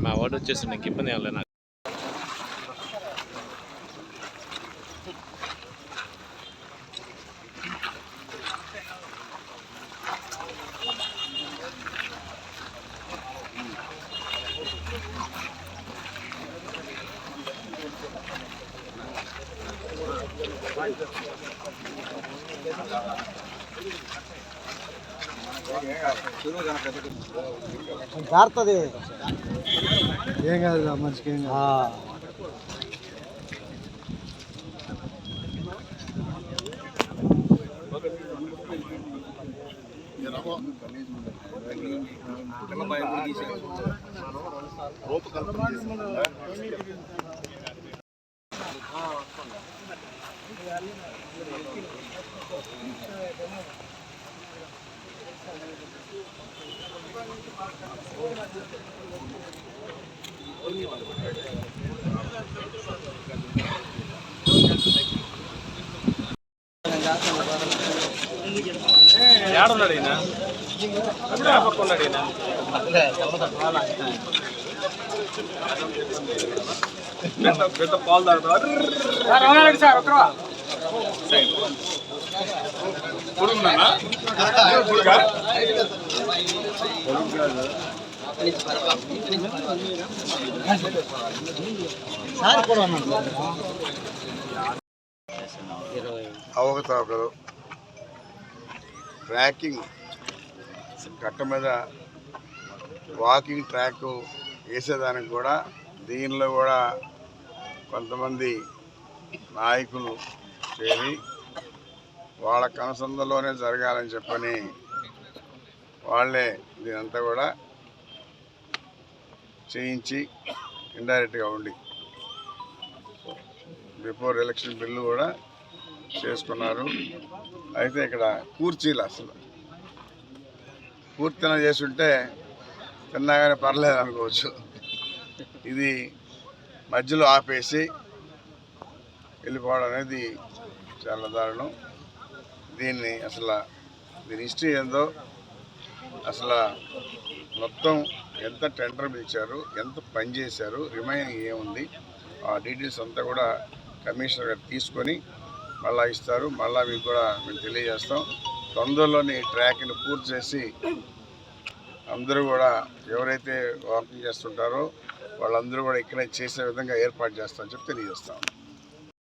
మా వాడు వచ్చేసి నీకు ఇబ్బంది ఏం లేదు. జారుతుంది ఏం కాదు మనిషికి ఏం ఏడున్నాడు ఈయన పక్కన్నాడు ఈయన పెద్ద పాలు తాగుతారు సార్ అవకతవకలు ట్రాకింగ్ కట్ట మీద వాకింగ్ ట్రాక్ వేసేదానికి కూడా దీనిలో కూడా కొంతమంది నాయకులు చేరి వాళ్ళ కనసందులోనే జరగాలని చెప్పని వాళ్ళే దీనంతా కూడా చేయించి ఇండైరెక్ట్గా ఉండి బిఫోర్ ఎలక్షన్ బిల్లు కూడా చేసుకున్నారు. అయితే ఇక్కడ కూర్చీలు అసలు పూర్తిన చేసుంటే తిన్నాగానే పర్లేదు అనుకోవచ్చు. ఇది మధ్యలో ఆపేసి వెళ్ళిపోవడం అనేది చాలా దారుణం. దీన్ని అసలు దీని హిస్టరీ ఏందో అసలు మొత్తం ఎంత టెండర్ పిలిచారు, ఎంత పని చేశారు, రిమైనింగ్ ఏముంది, ఆ డీటెయిల్స్ అంతా కూడా కమిషనర్ గారు తీసుకొని మళ్ళీ ఇస్తారు. మళ్ళీ మీకు కూడా మేము తెలియజేస్తాం. తొందరలోని ట్రాక్ని పూర్తి చేసి అందరూ కూడా ఎవరైతే వాకింగ్ చేస్తుంటారో వాళ్ళందరూ కూడా ఇక్కడే చేసే విధంగా ఏర్పాటు చేస్తామని చెప్పి తెలియజేస్తాం.